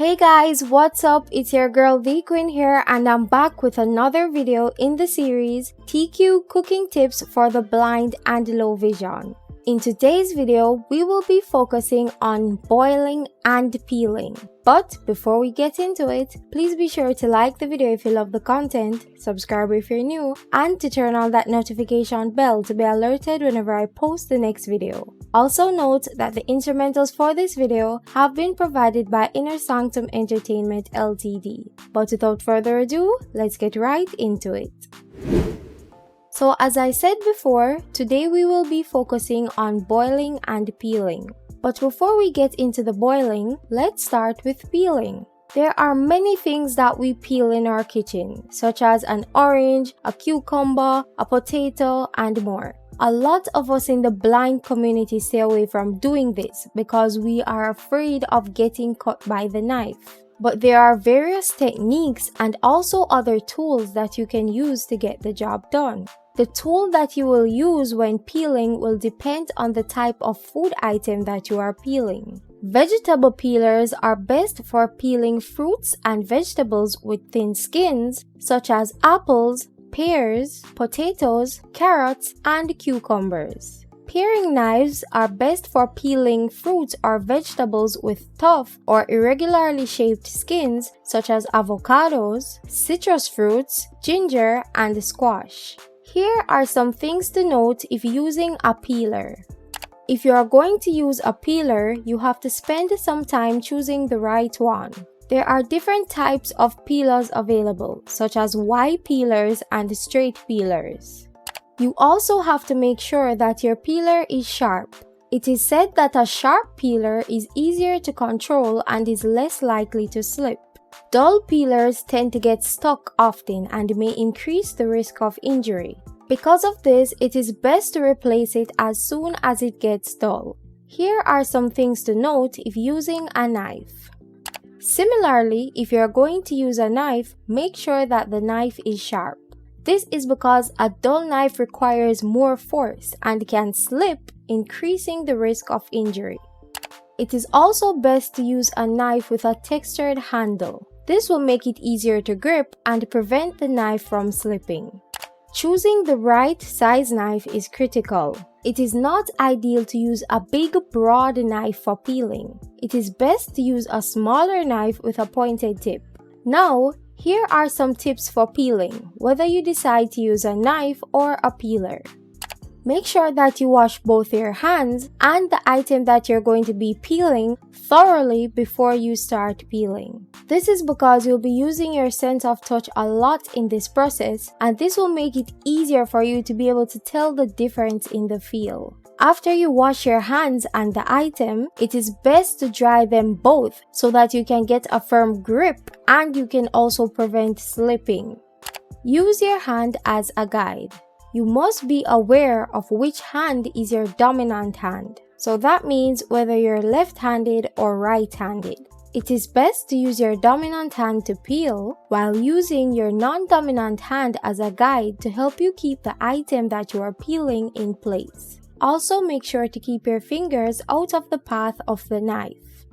Hey guys, what's up? It's your girl the Quinn here, and I'm back with another video in the series TQ Cooking Tips for the Blind and Low Vision. In today's video, we will be focusing on boiling and peeling. But before we get into it, please be sure to like the video if you love the content, subscribe if you're new, and to turn on that notification bell to be alerted whenever I post the next video. Also note that the instrumentals for this video have been provided by Inner Sanctum Entertainment Ltd. But without further ado, let's get right into it. So as I said before, today we will be focusing on boiling and peeling. But before we get into the boiling, let's start with peeling. There are many things that we peel in our kitchen, such as an orange, a cucumber, a potato, and more. A lot of us in the blind community stay away from doing this because we are afraid of getting cut by the knife. But there are various techniques and also other tools that you can use to get the job done. The tool that you will use when peeling will depend on the type of food item that you are peeling. Vegetable peelers are best for peeling fruits and vegetables with thin skins, such as apples, pears, potatoes, carrots, and cucumbers. Paring knives are best for peeling fruits or vegetables with tough or irregularly shaped skins, such as avocados, citrus fruits, ginger, and squash. Here are some things to note if using a peeler. If you are going to use a peeler, you have to spend some time choosing the right one. There are different types of peelers available, such as Y peelers and straight peelers. You also have to make sure that your peeler is sharp. It is said that a sharp peeler is easier to control and is less likely to slip. Dull peelers tend to get stuck often and may increase the risk of injury. Because of this, it is best to replace it as soon as it gets dull. Here are some things to note if using a knife. Similarly, if you are going to use a knife, make sure that the knife is sharp. This is because a dull knife requires more force and can slip, increasing the risk of injury. It is also best to use a knife with a textured handle. This will make it easier to grip and prevent the knife from slipping. Choosing the right size knife is critical. It is not ideal to use a big, broad knife for peeling. It is best to use a smaller knife with a pointed tip. Now, here are some tips for peeling, whether you decide to use a knife or a peeler. Make sure that you wash both your hands and the item that you're going to be peeling thoroughly before you start peeling. This is because you'll be using your sense of touch a lot in this process, and this will make it easier for you to be able to tell the difference in the feel. After you wash your hands and the item, it is best to dry them both so that you can get a firm grip and you can also prevent slipping. Use your hand as a guide. You must be aware of which hand is your dominant hand. So that means whether you're left-handed or right-handed. It is best to use your dominant hand to peel while using your non-dominant hand as a guide to help you keep the item that you are peeling in place. Also make sure to keep your fingers out of the path of the knife.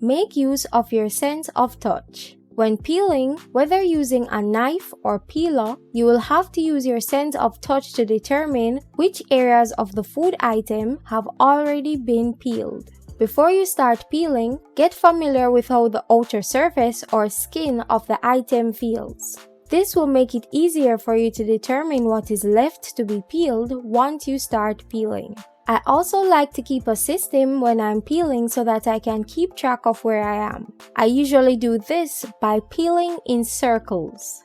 Make use of your sense of touch. When peeling, whether using a knife or peeler, you will have to use your sense of touch to determine which areas of the food item have already been peeled. Before you start peeling, get familiar with how the outer surface or skin of the item feels. This will make it easier for you to determine what is left to be peeled once you start peeling. I also like to keep a system when I'm peeling so that I can keep track of where I am. I usually do this by peeling in circles.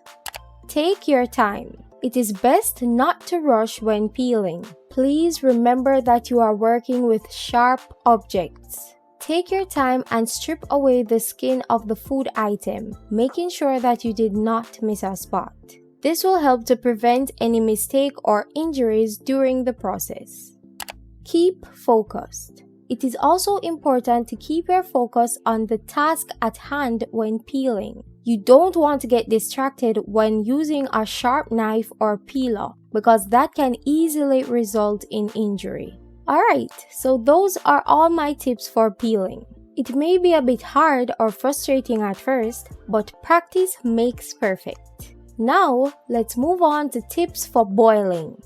Take your time. It is best not to rush when peeling. Please remember that you are working with sharp objects. Take your time and strip away the skin of the food item, making sure that you did not miss a spot. This will help to prevent any mistake or injuries during the process. Keep focused. It is also important to keep your focus on the task at hand when peeling. You don't want to get distracted when using a sharp knife or peeler because that can easily result in injury. Alright, so those are all my tips for peeling. It may be a bit hard or frustrating at first, but practice makes perfect. Now, let's move on to tips for boiling.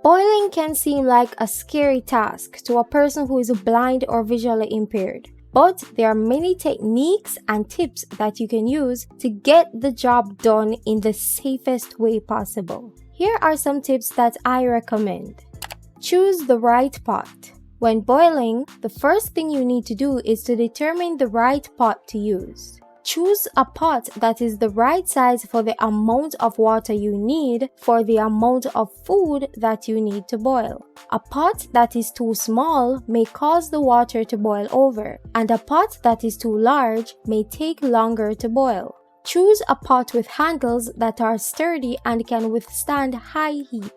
Boiling can seem like a scary task to a person who is blind or visually impaired, but there are many techniques and tips that you can use to get the job done in the safest way possible. Here are some tips that I recommend. Choose the right pot. When boiling, the first thing you need to do is to determine the right pot to use. Choose a pot that is the right size for the amount of water you need for the amount of food that you need to boil. A pot that is too small may cause the water to boil over, and a pot that is too large may take longer to boil. Choose a pot with handles that are sturdy and can withstand high heat.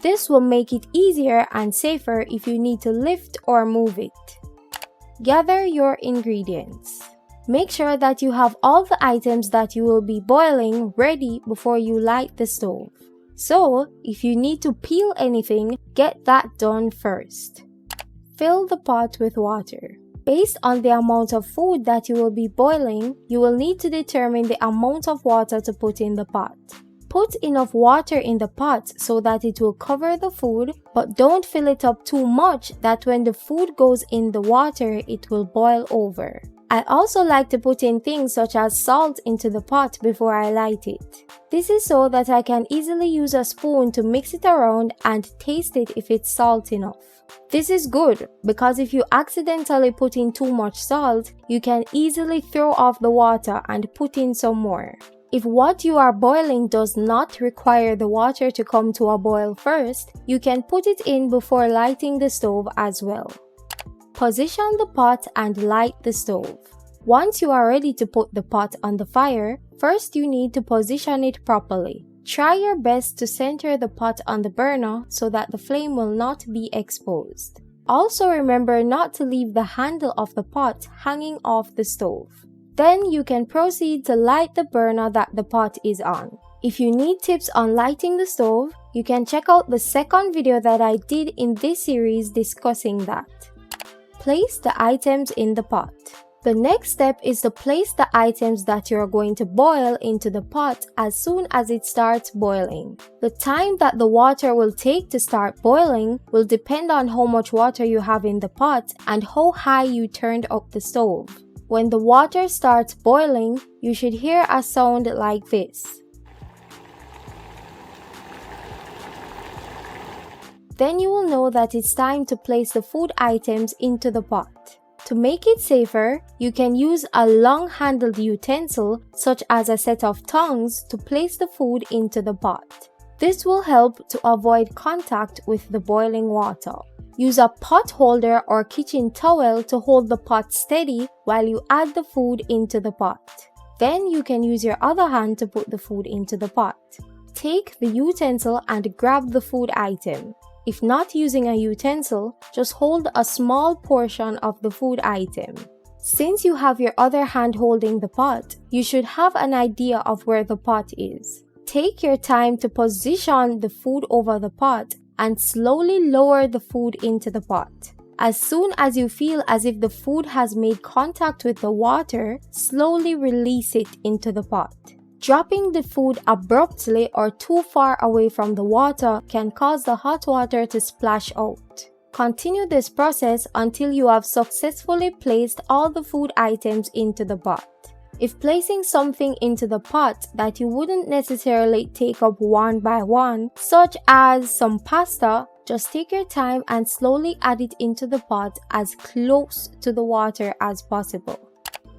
This will make it easier and safer if you need to lift or move it. Gather your ingredients. Make sure that you have all the items that you will be boiling ready before you light the stove. So, if you need to peel anything, get that done first. Fill the pot with water. Based on the amount of food that you will be boiling, you will need to determine the amount of water to put in the pot. Put enough water in the pot so that it will cover the food, but don't fill it up too much that when the food goes in the water, it will boil over. I also like to put in things such as salt into the pot before I light it. This is so that I can easily use a spoon to mix it around and taste it if it's salt enough. This is good because if you accidentally put in too much salt, you can easily throw off the water and put in some more. If what you are boiling does not require the water to come to a boil first, you can put it in before lighting the stove as well. Position the pot and light the stove. Once you are ready to put the pot on the fire, first you need to position it properly. Try your best to center the pot on the burner so that the flame will not be exposed. Also remember not to leave the handle of the pot hanging off the stove. Then you can proceed to light the burner that the pot is on. If you need tips on lighting the stove, you can check out the second video that I did in this series discussing that. Place the items in the pot. The next step is to place the items that you are going to boil into the pot as soon as it starts boiling. The time that the water will take to start boiling will depend on how much water you have in the pot and how high you turned up the stove. When the water starts boiling, you should hear a sound like this. Then you will know that it's time to place the food items into the pot. To make it safer, you can use a long-handled utensil such as a set of tongs to place the food into the pot. This will help to avoid contact with the boiling water. Use a pot holder or kitchen towel to hold the pot steady while you add the food into the pot. Then you can use your other hand to put the food into the pot. Take the utensil and grab the food item. If not using a utensil, just hold a small portion of the food item. Since you have your other hand holding the pot, you should have an idea of where the pot is. Take your time to position the food over the pot and slowly lower the food into the pot. As soon as you feel as if the food has made contact with the water, slowly release it into the pot. Dropping the food abruptly or too far away from the water can cause the hot water to splash out. Continue this process until you have successfully placed all the food items into the pot. If placing something into the pot that you wouldn't necessarily take up one by one, such as some pasta, just take your time and slowly add it into the pot as close to the water as possible.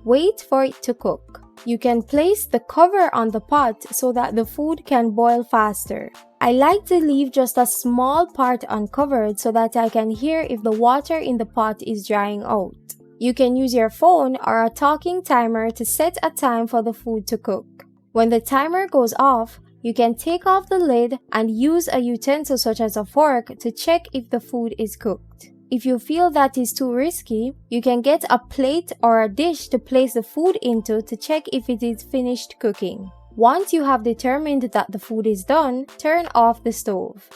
Wait for it to cook. You can place the cover on the pot so that the food can boil faster. I like to leave just a small part uncovered so that I can hear if the water in the pot is drying out. You can use your phone or a talking timer to set a time for the food to cook. When the timer goes off, you can take off the lid and use a utensil such as a fork to check if the food is cooked. If you feel that is too risky, you can get a plate or a dish to place the food into to check if it is finished cooking. Once you have determined that the food is done, turn off the stove.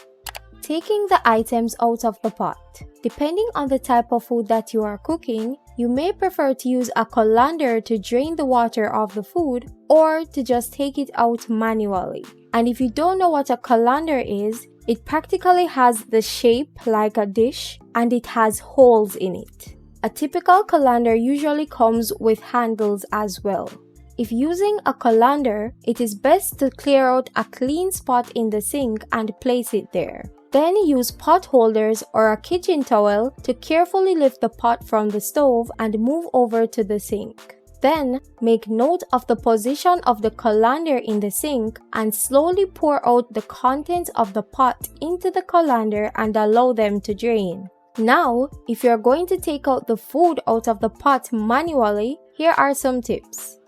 taking the items out of the pot. Depending on the type of food that you are cooking, you may prefer to use a colander to drain the water of the food or to just take it out manually. And if you don't know what a colander is, it practically has the shape like a dish and it has holes in it. A typical colander usually comes with handles as well. If using a colander, it is best to clear out a clean spot in the sink and place it there. Then use pot holders or a kitchen towel to carefully lift the pot from the stove and move over to the sink. Then, make note of the position of the colander in the sink and slowly pour out the contents of the pot into the colander and allow them to drain. Now, if you're going to take out the food out of the pot manually, here are some tips.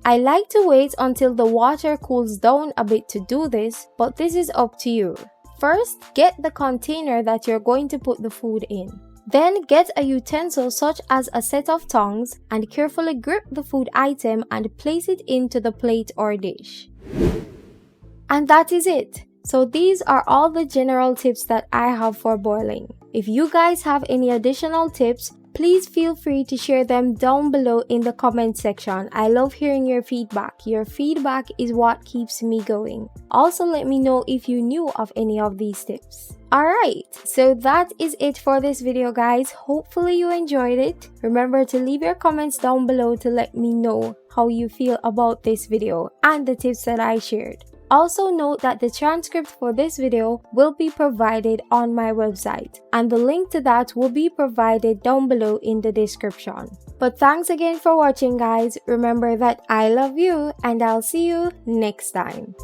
I like to wait until the water cools down a bit to do this, but this is up to you. First, get the container that you're going to put the food in. Then get a utensil such as a set of tongs and carefully grip the food item and place it into the plate or dish. And that is it. So these are all the general tips that I have for boiling. If you guys have any additional tips, please feel free to share them down below in the comment section. I love hearing your feedback. Your feedback is what keeps me going. Also, let me know if you knew of any of these tips. Alright, so that is it for this video, guys. Hopefully you enjoyed it. Remember to leave your comments down below to let me know how you feel about this video and the tips that I shared. Also note that the transcript for this video will be provided on my website, and the link to that will be provided down below in the description. But thanks again for watching, guys. Remember that I love you, and I'll see you next time.